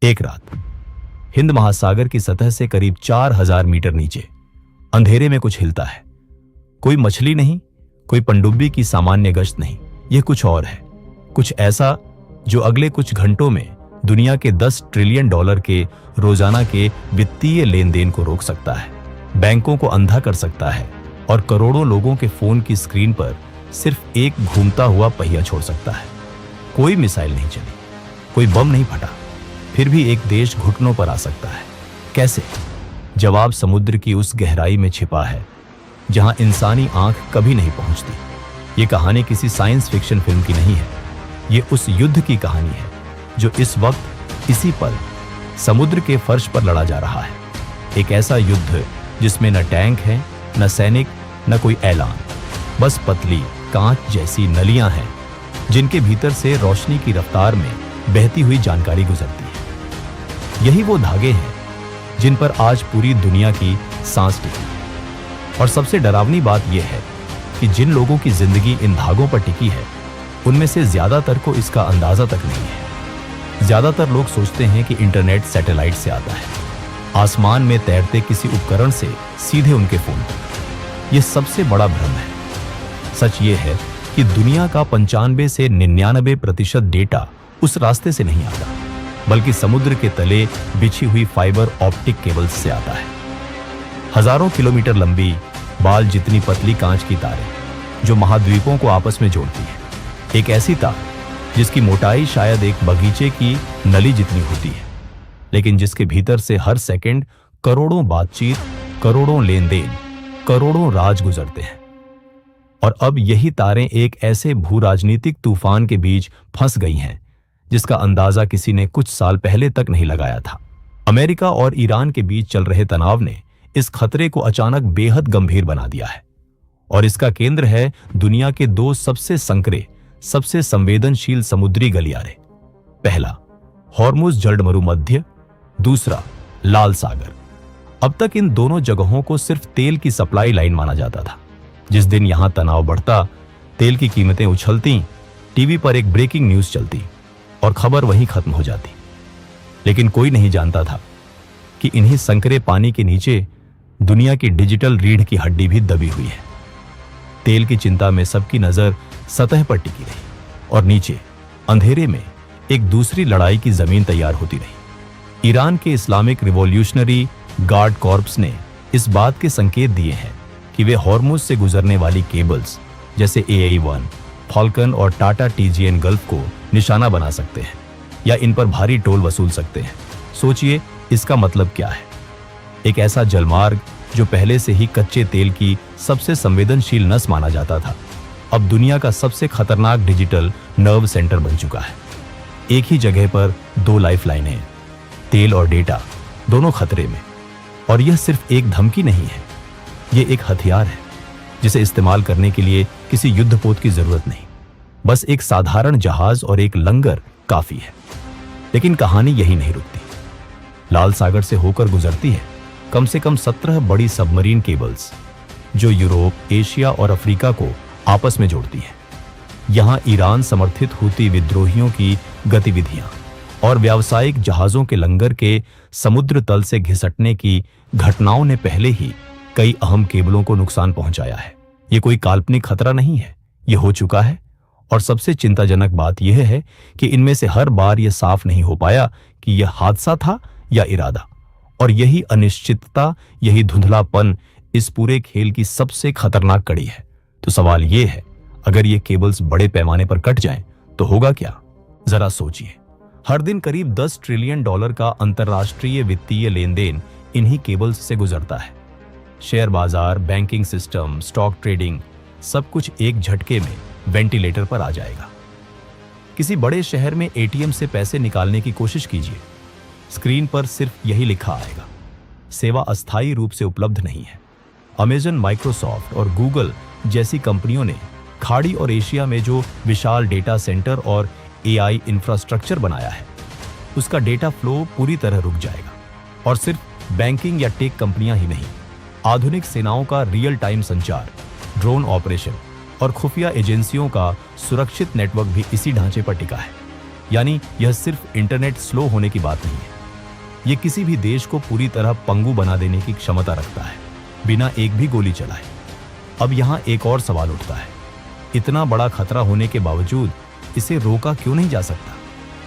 एक रात हिंद महासागर की सतह से करीब 4000 मीटर नीचे अंधेरे में कुछ हिलता है। कोई मछली नहीं, कोई पनडुब्बी की सामान्य गश्त नहीं, यह कुछ और है। कुछ ऐसा जो अगले कुछ घंटों में दुनिया के 10 ट्रिलियन डॉलर के रोजाना के वित्तीय लेन देन को रोक सकता है, बैंकों को अंधा कर सकता है और करोड़ों लोगों के फोन की स्क्रीन पर सिर्फ एक घूमता हुआ पहिया छोड़ सकता है। कोई मिसाइल नहीं चली, कोई बम नहीं फटा, फिर भी एक देश घुटनों पर आ सकता है। कैसे? जवाब समुद्र की उस गहराई में छिपा है जहां इंसानी आंख कभी नहीं पहुंचती। ये कहानी किसी साइंस फिक्शन फिल्म की नहीं है, ये उस युद्ध की कहानी है जो इस वक्त इसी पल समुद्र के फर्श पर लड़ा जा रहा है। एक ऐसा युद्ध जिसमें न टैंक है, न सैनिक, न कोई ऐलान, बस पतली कांच जैसी नलियां हैं जिनके भीतर से रोशनी की रफ्तार में बहती हुई जानकारी गुजरती है। यही वो धागे हैं जिन पर आज पूरी दुनिया की सांस टिकी। और सबसे डरावनी बात यह है कि जिन लोगों की जिंदगी इन धागों पर टिकी है उनमें से ज्यादातर को इसका अंदाजा तक नहीं है। ज्यादातर लोग सोचते हैं कि इंटरनेट सैटेलाइट से आता है, आसमान में तैरते किसी उपकरण से सीधे उनके फोन तक। यह सबसे बड़ा भ्रम है। सच ये है कि दुनिया का 95 से 99% डेटा उस रास्ते से नहीं आता, बल्कि समुद्र के तले बिछी हुई फाइबर ऑप्टिक केबल्स से आता है। हजारों किलोमीटर लंबी, बाल जितनी पतली कांच की तारें जो महाद्वीपों को आपस में जोड़ती है। एक ऐसी तार जिसकी मोटाई शायद एक बगीचे की नली जितनी होती है, लेकिन जिसके भीतर से हर सेकंड करोड़ों बातचीत, करोड़ों लेन देन, करोड़ों राज गुजरते हैं। और अब यही तारें एक ऐसे भू राजनीतिक तूफान के बीच फंस गई हैं जिसका अंदाजा किसी ने कुछ साल पहले तक नहीं लगाया था। अमेरिका और ईरान के बीच चल रहे तनाव ने इस खतरे को अचानक बेहद गंभीर बना दिया है। और इसका केंद्र है दुनिया के 2 सबसे संकरे, सबसे संवेदनशील समुद्री गलियारे। पहला हॉर्मुज जलमरुमध्य, दूसरा लाल सागर। अब तक इन दोनों जगहों को सिर्फ तेल की सप्लाई लाइन माना जाता था। जिस दिन यहां तनाव बढ़ता, तेल की कीमतें उछलती, टीवी पर एक ब्रेकिंग न्यूज चलती और खबर वहीं खत्म हो जाती। लेकिन कोई नहीं जानता था कि इन्हीं संकरे पानी के नीचे दुनिया की डिजिटल रीढ़ की हड्डी भी दबी हुई है। तेल की चिंता में सबकी नजर सतह पर टिकी रही और नीचे अंधेरे में एक दूसरी लड़ाई की जमीन तैयार होती रही। ईरान के इस्लामिक रिवॉल्यूशनरी गार्ड कॉर्प्स ने इस बात के संकेत दिए हैं कि वे हॉर्मुज से गुजरने वाली केबल्स जैसे AI-1, फॉल्कन और टाटा TGN गल्फ को निशाना बना सकते हैं या इन पर भारी टोल वसूल सकते हैं। सोचिए इसका मतलब क्या है। एक ऐसा जलमार्ग जो पहले से ही कच्चे तेल की सबसे संवेदनशील नस माना जाता था, अब दुनिया का सबसे खतरनाक डिजिटल नर्व सेंटर बन चुका है। एक ही जगह पर 2 लाइफलाइनें हैं, तेल और डेटा दोनों खतरे में। और यह सिर्फ एक धमकी नहीं है, यह एक हथियार है जिसे इस्तेमाल करने के लिए किसी युद्धपोत की जरूरत नहीं, बस एक साधारण जहाज और एक लंगर काफी है। लेकिन कहानी यही नहीं रुकती। लाल सागर से होकर गुजरती है कम से कम 17 बड़ी सबमरीन केबल्स जो यूरोप, एशिया और अफ्रीका को आपस में जोड़ती है। यहां ईरान समर्थित हूती विद्रोहियों की गतिविधियां और व्यावसायिक जहाजों के लंगर के समुद्र तल से घिसटने की घटनाओं ने पहले ही कई अहम केबलों को नुकसान पहुंचाया है। यह कोई काल्पनिक खतरा नहीं है, यह हो चुका है। और सबसे चिंताजनक बात यह है कि इनमें से हर बार यह साफ नहीं हो पाया कि यह हादसा था या इरादा। और यही अनिश्चितता, यही धुंधलापन इस पूरे खेल की सबसे खतरनाक कड़ी है। तो सवाल यह है, अगर ये केबल्स बड़े पैमाने पर कट जाएं तो होगा क्या? जरा सोचिए। हर दिन करीब 10 ट्रिलियन डॉलर का अंतर्राष्ट्रीय वित्तीय लेन देन इन्हीं केबल्स से गुजरता है। शेयर बाजार, बैंकिंग सिस्टम, स्टॉक ट्रेडिंग, सब कुछ एक झटके में वेंटिलेटर पर आ जाएगा। किसी बड़े शहर में ATM से पैसे निकालने की कोशिश कीजिए, स्क्रीन पर सिर्फ यही लिखा आएगा, सेवा अस्थायी रूप से उपलब्ध नहीं है। अमेजन, माइक्रोसॉफ्ट और गूगल जैसी कंपनियों ने खाड़ी और एशिया में जो विशाल डेटा सेंटर और AI इंफ्रास्ट्रक्चर बनाया है, उसका डेटा फ्लो पूरी तरह रुक जाएगा। और सिर्फ बैंकिंग या टेक कंपनियां ही नहीं, आधुनिक सेनाओं का रियल टाइम संचार, ड्रोन ऑपरेशन और खुफिया एजेंसियों का सुरक्षित नेटवर्क भी इसी ढांचे पर टिका है। यानी यह सिर्फ इंटरनेट स्लो होने की बात नहीं है, ये किसी भी देश को पूरी तरह पंगु बना देने की क्षमता रखता है, बिना एक भी गोली चलाए। अब यहाँ एक और सवाल उठता है, इतना बड़ा खतरा होने के बावजूद इसे रोका क्यों नहीं जा सकता?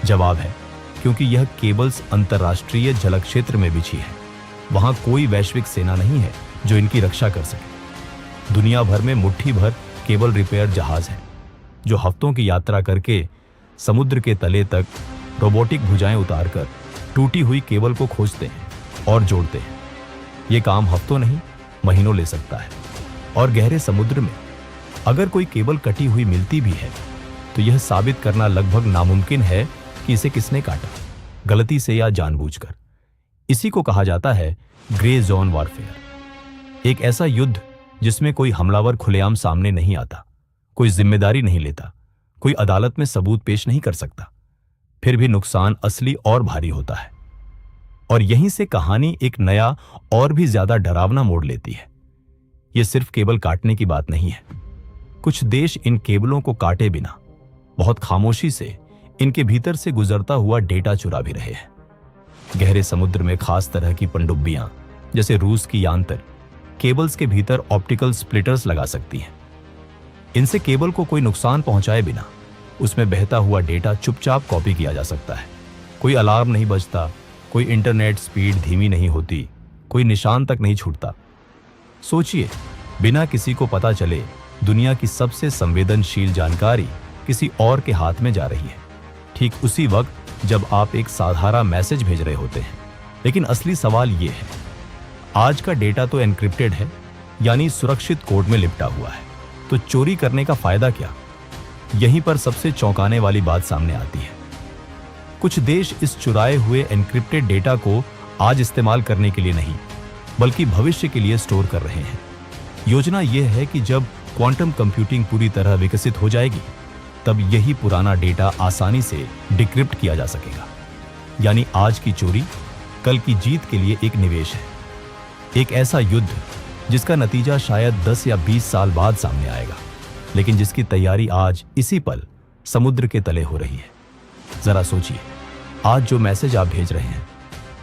जवाब है, क्योंकि यह केबल्स अंतर्राष्ट्रीय जल क्षेत्र में बिछी है। वहां कोई वैश्विक सेना नहीं है जो इनकी रक्षा कर सके। दुनिया भर में मुट्ठी भर केबल रिपेयर जहाज हैं, जो हफ्तों की यात्रा करके समुद्र के तले तक रोबोटिक भुजाएं उतारकर टूटी हुई केबल को खोजते हैं और जोड़ते हैं। ये काम हफ्तों नहीं, महीनों ले सकता है। और गहरे समुद्र में अगर कोई केबल कटी हुई मिलती भी है, तो यह साबित करना लगभग नामुमकिन है कि इसे किसने काटा, गलती से या जानबूझकर। इसी को कहा जाता है ग्रे जोन वॉरफेयर। एक ऐसा युद्ध जिसमें कोई हमलावर खुलेआम सामने नहीं आता, कोई जिम्मेदारी नहीं लेता, कोई अदालत में सबूत पेश नहीं कर सकता, फिर भी नुकसान असली और भारी होता है। और यहीं से कहानी एक नया और भी ज्यादा डरावना मोड़ लेती है। यह सिर्फ केबल काटने की बात नहीं है। कुछ देश इन केबलों को काटे बिना बहुत खामोशी से इनके भीतर से गुजरता हुआ डेटा चुरा भी रहे हैं। गहरे समुद्र में खास तरह की पनडुब्बियां, जैसे रूस की यांतर, केबल्स के भीतर ऑप्टिकल स्प्लिटर्स लगा सकती हैं। इनसे केबल को कोई नुकसान पहुंचाए बिना उसमें बहता हुआ डेटा चुपचाप कॉपी किया जा सकता है। कोई अलार्म नहीं बजता, कोई इंटरनेट स्पीड धीमी नहीं होती, कोई निशान तक नहीं छूटता। सोचिए, बिना किसी को पता चले दुनिया की सबसे संवेदनशील जानकारी किसी और के हाथ में जा रही है, ठीक उसी वक्त जब आप एक साधारण मैसेज भेज रहे होते हैं। लेकिन असली सवाल यह है, आज का डेटा तो एन्क्रिप्टेड है, यानी सुरक्षित कोड में लिपटा हुआ है, तो चोरी करने का फायदा क्या? यहीं पर सबसे चौंकाने वाली बात सामने आती है। कुछ देश इस चुराए हुए एन्क्रिप्टेड डेटा को आज इस्तेमाल करने के लिए नहीं, बल्कि भविष्य के लिए स्टोर कर रहे हैं। योजना यह है कि जब क्वांटम कंप्यूटिंग पूरी तरह विकसित हो जाएगी, तब यही पुराना डेटा आसानी से डिक्रिप्ट किया जा सकेगा। यानी आज की चोरी कल की जीत के लिए एक निवेश है। एक ऐसा युद्ध जिसका नतीजा शायद 10 या 20 साल बाद सामने आएगा, लेकिन जिसकी तैयारी आज इसी पल समुद्र के तले हो रही है। जरा सोचिए, आज जो मैसेज आप भेज रहे हैं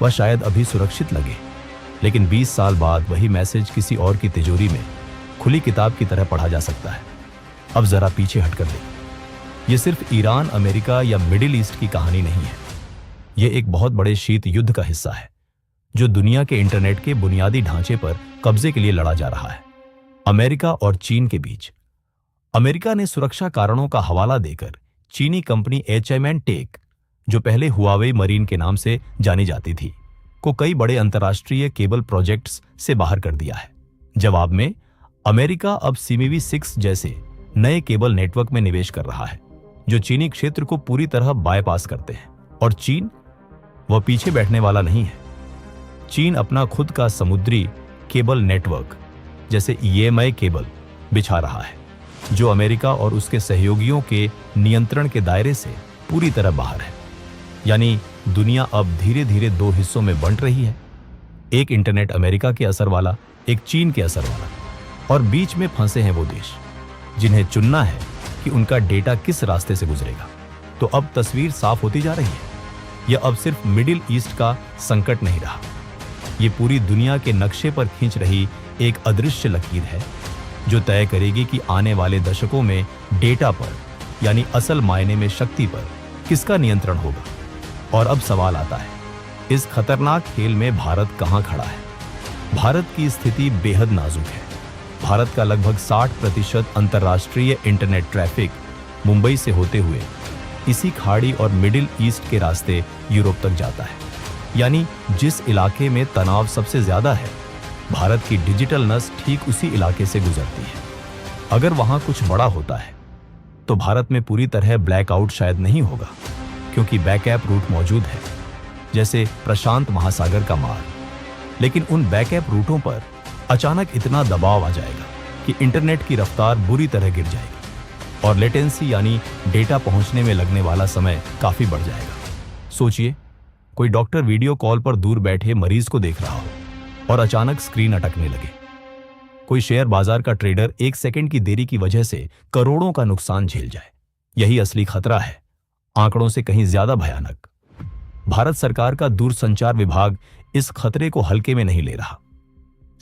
वह शायद अभी सुरक्षित लगे, लेकिन 20 साल बाद वही मैसेज किसी और की तिजोरी में खुली किताब की तरह पढ़ा जा सकता है। अब जरा पीछे हटकर देखिए, यह सिर्फ ईरान, अमेरिका या मिडिल ईस्ट की कहानी नहीं है। यह एक बहुत बड़े शीत युद्ध का हिस्सा है, जो दुनिया के इंटरनेट के बुनियादी ढांचे पर कब्जे के लिए लड़ा जा रहा है। अमेरिका और चीन के बीच। अमेरिका ने सुरक्षा कारणों का हवाला देकर चीनी कंपनी HMN टेक, जो पहले हुआवे मरीन के नाम से जानी जाती थी, को कई बड़े अंतर्राष्ट्रीय केबल प्रोजेक्ट्स से बाहर कर दिया है। जवाब में अमेरिका अब CMV-6 जैसे नए केबल नेटवर्क में निवेश कर रहा है, जो चीनी क्षेत्र को पूरी तरह बायपास करते हैं। और चीन, वह पीछे बैठने वाला नहीं है। चीन अपना खुद का समुद्री केबल नेटवर्क, जैसे EMI केबल, बिछा रहा है, जो अमेरिका और उसके सहयोगियों के नियंत्रण के दायरे से पूरी तरह बाहर है। यानी दुनिया अब धीरे धीरे दो हिस्सों में बंट रही है, एक इंटरनेट अमेरिका के असर वाला, एक चीन के असर वाला। और बीच में फंसे हैं वो देश जिन्हें चुनना है कि उनका डेटा किस रास्ते से गुजरेगा। तो अब तस्वीर साफ होती जा रही है। यह अब सिर्फ मिडिल ईस्ट का संकट नहीं रहा, ये पूरी दुनिया के नक्शे पर खींच रही एक अदृश्य लकीर है, जो तय करेगी कि आने वाले दशकों में डेटा पर, यानी असल मायने में शक्ति पर, किसका नियंत्रण होगा। और अब सवाल आता है, इस खतरनाक खेल में भारत कहां खड़ा है? भारत की स्थिति बेहद नाजुक है। भारत का लगभग 60% अंतर्राष्ट्रीय इंटरनेट ट्रैफिक मुंबई से होते हुए इसी खाड़ी और मिडिल ईस्ट के रास्ते यूरोप तक जाता है। यानी जिस इलाके में तनाव सबसे ज्यादा है, भारत की डिजिटल नस ठीक उसी इलाके से गुजरती है। अगर वहां कुछ बड़ा होता है तो भारत में पूरी तरह ब्लैकआउट शायद नहीं होगा, क्योंकि बैकअप रूट मौजूद है, जैसे प्रशांत महासागर का मार्ग। लेकिन उन बैकअप रूटों पर अचानक इतना दबाव आ जाएगा कि इंटरनेट की रफ्तार बुरी तरह गिर जाएगी और लेटेंसी, यानी डेटा पहुंचने में लगने वाला समय, काफी बढ़ जाएगा। सोचिए, कोई डॉक्टर वीडियो कॉल पर दूर बैठे मरीज को देख रहा हो और अचानक स्क्रीन अटकने लगे। कोई शेयर बाजार का ट्रेडर 1 सेकंड की देरी की वजह से करोड़ों का नुकसान झेल जाए। यही असली खतरा है, आंकड़ों से कहीं ज्यादा भयानक। भारत सरकार का दूरसंचार विभाग इस खतरे को हल्के में नहीं ले रहा।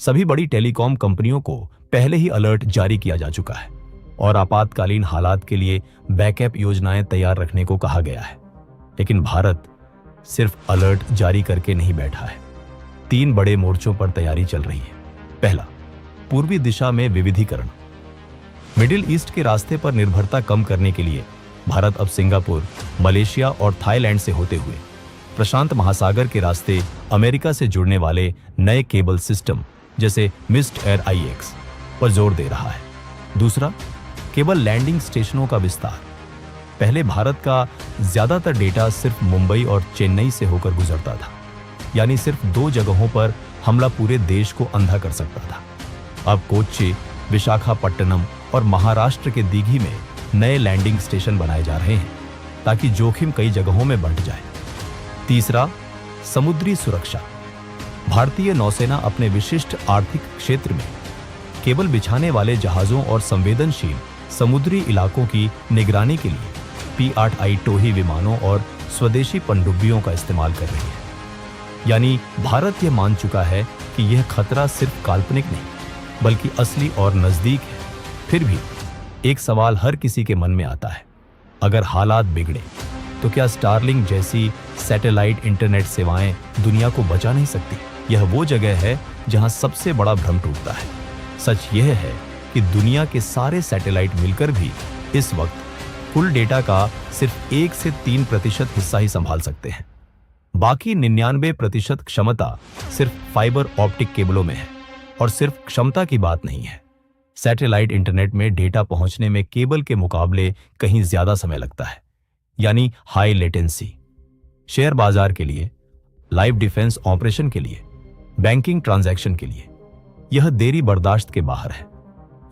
सभी बड़ी टेलीकॉम कंपनियों को पहले ही अलर्ट जारी किया जा चुका है और आपातकालीन हालात के लिए बैकअप योजनाएं तैयार रखने को कहा गया है। लेकिन भारत सिर्फ अलर्ट जारी करके नहीं बैठा है। 3 बड़े मोर्चों पर तैयारी चल रही है। पहला, पूर्वी दिशा में विविधीकरण। मिडिल ईस्ट के रास्ते पर निर्भरता कम करने के लिए भारत अब सिंगापुर, मलेशिया और थाईलैंड से होते हुए प्रशांत महासागर के रास्ते अमेरिका से जुड़ने वाले नए केबल सिस्टम जैसे मिस्ड एयर IX पर जोर दे रहा है। दूसरा, केबल लैंडिंग स्टेशनों का विस्तार। पहले भारत का ज्यादातर डेटा सिर्फ मुंबई और चेन्नई से होकर गुजरता था, यानी सिर्फ 2 जगहों पर हमला पूरे देश को अंधा कर सकता था। अब कोच्चि, विशाखापट्टनम और महाराष्ट्र के दीघी में नए लैंडिंग स्टेशन बनाए जा रहे हैं ताकि जोखिम कई जगहों में बढ़ जाए। तीसरा, समुद्री सुरक्षा। भारतीय नौसेना अपने विशिष्ट आर्थिक क्षेत्र में केबल बिछाने वाले जहाजों और संवेदनशील समुद्री इलाकों की निगरानी के लिए P-8I टोही विमानों और स्वदेशी पनडुब्बियों का इस्तेमाल कर रही है। यानी भारत यह मान चुका है कि यह खतरा सिर्फ काल्पनिक नहीं बल्कि असली और नजदीक है। फिर भी एक सवाल हर किसी के मन में आता है, अगर हालात बिगड़े तो क्या स्टारलिंक जैसी सैटेलाइट इंटरनेट सेवाएं दुनिया को बचा नहीं सकती? यह वो जगह है जहां सबसे बड़ा भ्रम टूटता है। सच यह है कि दुनिया के सारे सैटेलाइट मिलकर भी इस वक्त कुल डेटा का सिर्फ 1 से 3% हिस्सा ही संभाल सकते हैं। बाकी 99% क्षमता सिर्फ फाइबर ऑप्टिक केबलों में है। और सिर्फ क्षमता की बात नहीं है, सैटेलाइट इंटरनेट में डेटा पहुंचने में केबल के मुकाबले कहीं ज्यादा समय लगता है, यानी हाई लेटेंसी। शेयर बाजार के लिए, लाइव डिफेंस ऑपरेशन के लिए, बैंकिंग ट्रांजैक्शन के लिए यह देरी बर्दाश्त के बाहर है।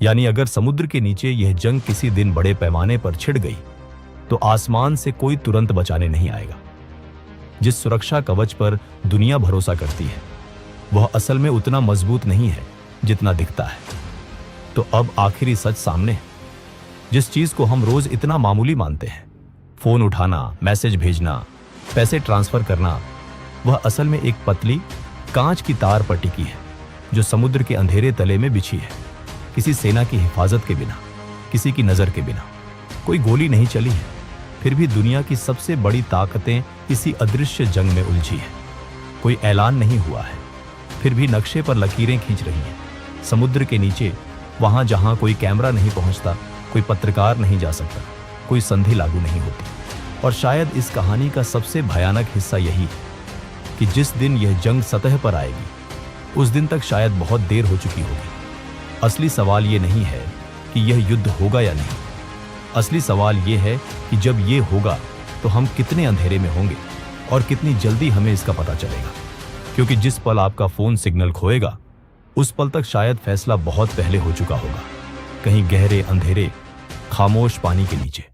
यानी अगर समुद्र के नीचे यह जंग किसी दिन बड़े पैमाने पर छिड़ गई तो आसमान से कोई तुरंत बचाने नहीं आएगा। जिस सुरक्षा कवच पर दुनिया भरोसा करती है वह असल में उतना मजबूत नहीं है जितना दिखता है। तो अब आखिरी सच सामने है। जिस चीज को हम रोज इतना मामूली मानते हैं, फोन उठाना, मैसेज भेजना, पैसे ट्रांसफर करना, वह असल में एक पतली कांच की तार पर टिकी है जो समुद्र के अंधेरे तले में बिछी है। किसी सेना की हिफाजत के बिना, किसी की नजर के बिना, कोई गोली नहीं चली है, फिर भी दुनिया की सबसे बड़ी ताकतें इसी अदृश्य जंग में उलझी है। कोई ऐलान नहीं हुआ है, फिर भी नक्शे पर लकीरें खींच रही हैं। समुद्र के नीचे, वहां जहां कोई कैमरा नहीं पहुंचता, कोई पत्रकार नहीं जा सकता, कोई संधि लागू नहीं होती। और शायद इस कहानी का सबसे भयानक हिस्सा यही है कि जिस दिन यह जंग सतह पर आएगी उस दिन तक शायद बहुत देर हो चुकी होगी। असली सवाल ये नहीं है कि यह युद्ध होगा या नहीं। असली सवाल ये है कि जब ये होगा तो हम कितने अंधेरे में होंगे और कितनी जल्दी हमें इसका पता चलेगा। क्योंकि जिस पल आपका फोन सिग्नल खोएगा उस पल तक शायद फैसला बहुत पहले हो चुका होगा, कहीं गहरे अंधेरे खामोश पानी के नीचे।